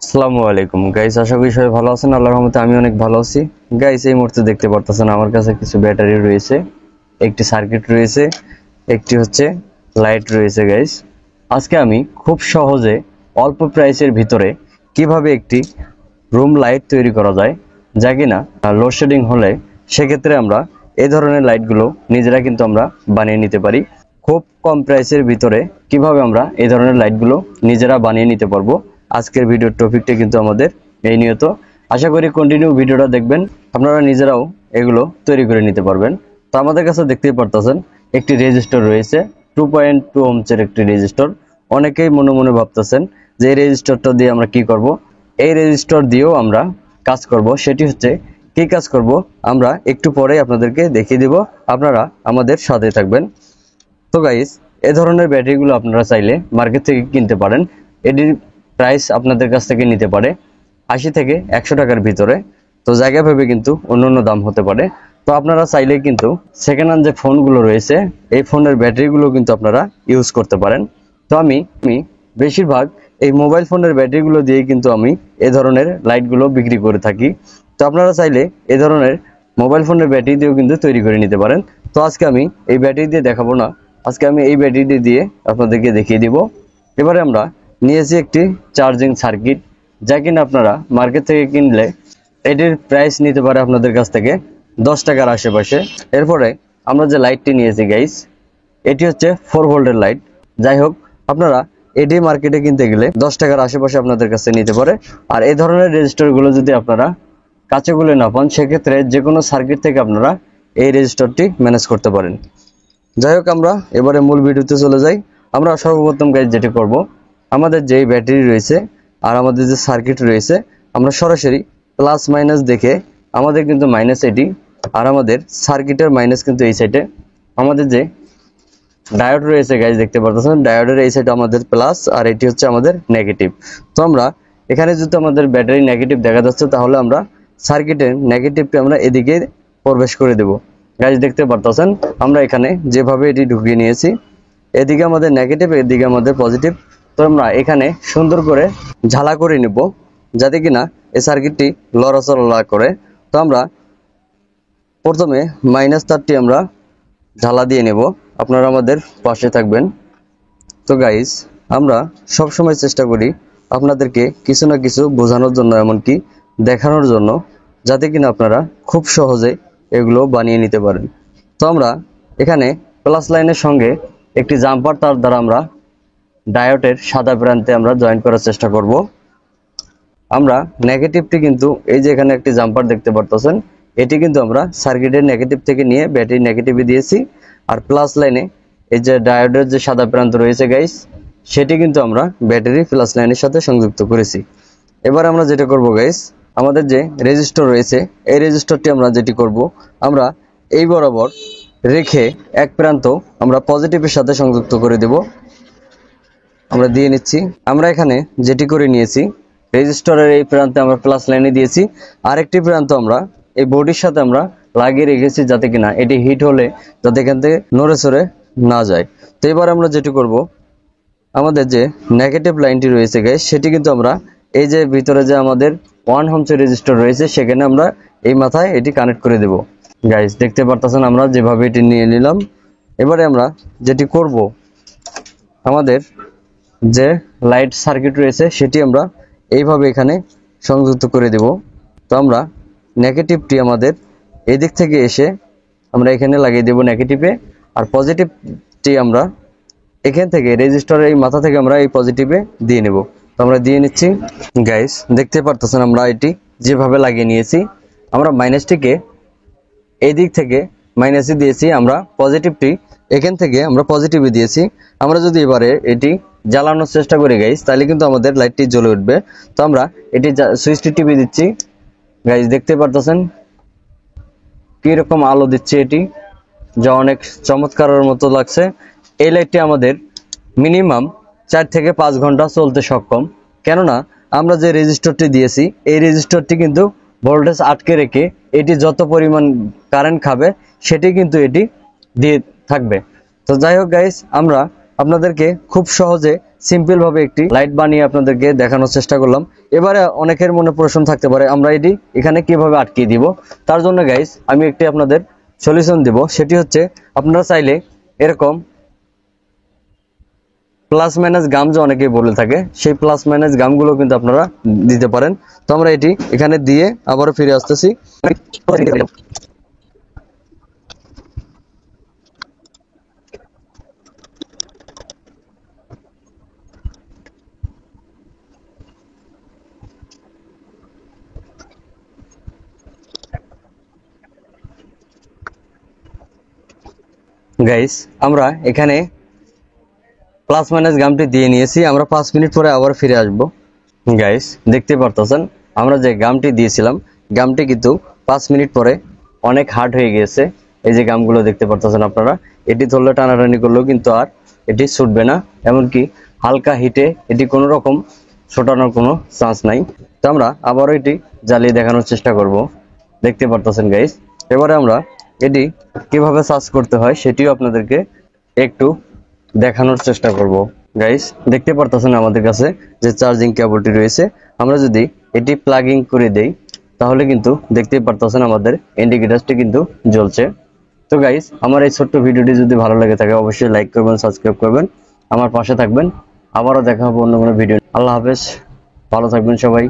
আসসালামু আলাইকুম গাইস, আশা করি সবাই ভালো আছেন। আল্লাহর রহমতে আমি অনেক ভালো আছি। গাইস, এই মুহূর্তে দেখতে পারতেছেন আমার কাছে কিছু ব্যাটারি রয়েছে, একটি সার্কিট রয়েছে, একটি হচ্ছে লাইট রয়েছে। গাইস, আজকে আমি খুব সহজে অল্প প্রাইসের ভিতরে কিভাবে একটি রুম লাইট তৈরি করা যায়, যা কিনা লোডশেডিং হলে সেক্ষেত্রে আমরা এই ধরনের লাইটগুলো নিজেরা কিন্তু আমরা বানিয়ে নিতে পারি। খুব কম প্রাইসের ভিতরে কিভাবে আমরা এই ধরনের লাইটগুলো নিজেরা বানিয়ে নিতে পারবো, আজকের ভিডিওর টপিকটা কিন্তু আমাদের এই নিয়ত। আশা করি কন্টিনিউ ভিডিওটা দেখবেন, আপনারা নিজেরাও এগুলো তৈরি করে নিতে পারবেন। তো আমাদের কাছে দেখতেই পারতেছেন একটি রেজিস্টার রয়েছে, 2.2 ওহমসের একটি রেজিস্টার। অনেকেই মনে মনে ভাবতেছেন যে এই রেজিস্টারটা দিয়ে আমরা কি করব। এই রেজিস্টার দিয়েও আমরা কাজ করব। সেটি হচ্ছে কি কাজ করব আমরা একটু পরেই আপনাদেরকে দেখিয়ে দিব, আপনারা আমাদের সাথে থাকবেন। তো গাইস, এই ধরনের ব্যাটারিগুলো আপনারা চাইলে মার্কেট থেকে কিনতে পারেন। এটির প্রাইস আপনাদের কাছ থেকে নিতে পারে 80 থেকে 100 টাকার ভিতরে। তো জায়গা ভেবে কিন্তু অন্য দাম হতে পারে। তো আপনারা চাইলে কিন্তু সেকেন্ড হ্যান্ড যে ফোনগুলো রয়েছে এই ফোনের ব্যাটারিগুলো কিন্তু আপনারা ইউজ করতে পারেন। তো আমি বেশিরভাগ এই মোবাইল ফোনের ব্যাটারিগুলো দিয়ে কিন্তু আমি এই ধরনের লাইটগুলো বিক্রি করে থাকি। তো আপনারা চাইলে এই ধরনের মোবাইল ফোনের ব্যাটারি দিয়েও কিন্তু তৈরি করে নিতে পারেন। তো আজকে আমি এই ব্যাটারি দিয়ে দেখাবো না, আজকে আমি এই ব্যাটারিটি দিয়ে আপনাদেরকে দেখিয়ে দিব। এবারে আমরা নিয়েছি একটি চার্জিং সার্কিট, যা কিনা আপনারা মার্কেট থেকে কিনলে এটির প্রাইস নিতে পারে আপনাদের কাছ থেকে 10 টাকার আশেপাশে। এরপরে আমরা যে লাইটটি নিয়েছি গাইস, এটি হচ্ছে 4 ভোল্টের লাইট। যাই হোক, আপনারা এটি মার্কেটে কিনতে গেলে 10 টাকার আশেপাশে আপনাদের কাছে নিতে পারে। আর এই ধরনের রেজিস্টারগুলো যদি আপনারা কাঁচেগুলো না পান, সেক্ষেত্রে যে কোনো সার্কিট থেকে আপনারা এই রেজিস্টারটি ম্যানেজ করতে পারেন। যাই হোক, আমরা এবারে মূল ভিডিওতে চলে যাই। আমরা সর্বপ্রথম গাইজ যেটি করব, আমাদের যেই ব্যাটারি রয়েছে আর আমাদের যে সার্কিট রয়েছে, আমরা সরাসরি প্লাস মাইনাস দেখে, আমাদের কিন্তু মাইনাস এটি আর আমাদের সার্কিটের মাইনাস কিন্তু এই সাইডে। আমাদের যে ডায়োড রয়েছে গাইজ দেখতে পাচ্ছেন, ডায়োডের এই সাইডে আমাদের প্লাস আর এটি হচ্ছে আমাদের নেগেটিভ। তো আমরা এখানে যদি আমাদের ব্যাটারি নেগেটিভ দেখা যাচ্ছে, তাহলে আমরা সার্কিটের নেগেটিভকে আমরা এদিকে প্রবেশ করে দেব। গাইজ দেখতে পারতেছেন আমরা এখানে যেভাবে এটি ঢুকিয়ে নিয়েছি, এদিকে আমাদের নেগেটিভ, এদিকে আমাদের পজিটিভ। তো আমরা এখানে সুন্দর করে ঝালা করে নেব, যাতে কিনা এই সার্কিটটি লড়াচড়া করে। তো আমরা প্রথমে মাইনাস তারটি আমরা ঝালা দিয়ে নেব, আপনারা আমাদের পাশে থাকবেন। তো গাইজ, আমরা সব সময় চেষ্টা করি আপনাদেরকে কিছু না কিছু বোঝানোর জন্য, এমনকি দেখানোর জন্য, যাতে কিনা আপনারা খুব সহজে এগুলো বানিয়ে নিতে পারেন। তো আমরা এখানে প্লাস লাইনের সঙ্গে একটি জাম্পার তার দ্বারা আমরা ডায়োডের সাদা প্রান্তে আমরা জয়েন করার চেষ্টা করব। আমরা নেগেটিভটি কিন্তু এই যে এখানে একটি জাম্পার দেখতে পারতেছেন, এটি কিন্তু আমরা সার্কিটের নেগেটিভ থেকে নিয়ে ব্যাটারি নেগেটিভে দিয়েছি। আর প্লাস লাইনে এই যে ডায়োডের যে সাদা প্রান্ত রয়েছে গাইস, সেটি কিন্তু আমরা ব্যাটারি প্লাস লাইনের সাথে সংযুক্ত করেছি। এবার আমরা যেটা করব গাইস, আমাদের যে রেজিস্টার রয়েছে এই রেজিস্টারটি আমরা যেটি করব, আমরা এই বরাবর রেখে এক প্রান্ত আমরা পজিটিভের সাথে সংযুক্ত করে দেব। আমরা দিয়ে নিচ্ছি। আমরা এখানে যেটি করে নিয়েছি, রেজিস্টারের এই প্রান্তে আমরা প্লাস লাইনে দিয়েছি, আরেকটি প্রান্ত আমরা এই বোর্ডের সাথে আমরা লাগিয়ে রেখেছি, যাতে কিনা এটি হিট হলে যাতে এখান থেকে নড়ে চড়ে না যায়। তো এবার আমরা যেটি করব, আমাদের যে নেগেটিভ লাইনটি রয়েছে গাইস, সেটি কিন্তু আমরা এই যে ভিতরে যে আমাদের 1 ওহমস রেজিস্টার রয়েছে, সেখানে আমরা এই মাথায় এটি কানেক্ট করে দেব। গাইস দেখতে পারতেছেন আমরা যেভাবে এটি নিয়ে নিলাম। এবারে আমরা যেটি করব, আমাদের যে লাইট সার্কিট রয়েছে সেটি আমরা এইভাবে এখানে সংযুক্ত করে দেব। তো আমরা নেগেটিভটি আমাদের এই দিক থেকে এসে আমরা এখানে লাগিয়ে দেব নেগেটিভে, আর পজিটিভটি আমরা এখান থেকে রেজিস্টারের এই মাথা থেকে আমরা এই পজিটিভে দিয়ে নেব। তো আমরা দিয়ে নিচ্ছি। গাইস দেখতে পারতেছেন আমরা এটি যেভাবে লাগিয়ে নিয়েছি। আমরা মাইনাসটিকে এই দিক থেকে মাইনাসে দিয়েছি, আমরা পজিটিভটি এখান থেকে আমরা পজিটিভে দিয়েছি। আমরা যদি এবারে এটি জ্বালানোর চেষ্টা করি গাইস, তাহলে কিন্তু আমাদের লাইটটি জ্বলে উঠবে। তো আমরা এটি সুইচটি টিপে দিচ্ছি। গাইস দেখতে পারতেছেন কিরকম আলো দিচ্ছে এটি, যা অনেক চমৎকারের মতো লাগছে। এই লাইটটি আমাদের মিনিমাম 4 থেকে 5 ঘন্টা চলতে সক্ষম, কেননা আমরা যে রেজিস্টারটি দিয়েছি এই রেজিস্টারটি কিন্তু ভোল্টেজ আটকে রেখে এটি যত পরিমাণ কারেন্ট খাবে সেটি কিন্তু এটি দিয়ে থাকবে। তো যাই হোক গাইস, আমরা আপনাদেরকে খুব সহজে সিম্পল ভাবে একটি লাইট বানিয়ে আপনাদেরকে দেখানোর চেষ্টা করলাম। এবারে অনেকের মনে প্রশ্ন থাকতে পারে আমরা এটি এখানে কিভাবে আটকে দিব। তার জন্য গাইস আমি একটি আপনাদের সলিউশন দেব, সেটি হচ্ছে আপনারা চাইলে এরকম প্লাস মাইনাস গাম যে অনেকেই বলে থাকে, সেই প্লাস মাইনাস গামগুলো কিন্তু আপনারা দিতে পারেন। তো আমরা এটি এখানে দিয়ে আবারও ফিরে আসতেছি। গাইস আমরা এখানে প্লাস মাইনাস গামটি দিয়ে নিয়েছি। আমরা 5 মিনিট পরে আবার ফিরে আসব। গাইস দেখতে পারতেছেন আমরা যে গামটি দিয়েছিলাম, গামটি কিন্তু 5 মিনিট পরে অনেক হার্ড হয়ে গিয়েছে। এই যে গামগুলো দেখতে পারতেছেন আপনারা, এটি ধরলে টানাটানি করলেও কিন্তু আর এটি ছুটবে না, এমনকি হালকা হিটে এটি কোনো রকম ছোটানোর কোনো চান্স নাই। তো আমরা আবারও এটি জ্বালিয়ে দেখানোর চেষ্টা করব। দেখতে পারতেছেন গাইস, এবারে আমরা এটি কিভাবে চার্জ করতে হয় সেটিও আপনাদেরকে একটু দেখানোর চেষ্টা করব। গাইস দেখতে পারতেছেন আমাদের কাছে যে চার্জিং কেবলটি রয়েছে, আমরা যদি এটি প্লাগিং করে দেই তাহলে কিন্তু দেখতেই পারতেছেন আমাদের ইন্ডিকেটরটি কিন্তু জ্বলছে। তো গাইস আমার এই ছোট্ট ভিডিওটি যদি ভালো লাগে থাকে অবশ্যই লাইক করবেন, সাবস্ক্রাইব করবেন, আমার পাশে থাকবেন। আবারও দেখা হবে অন্য কোনো ভিডিও। আল্লাহ হাফেজ, ভালো থাকবেন সবাই।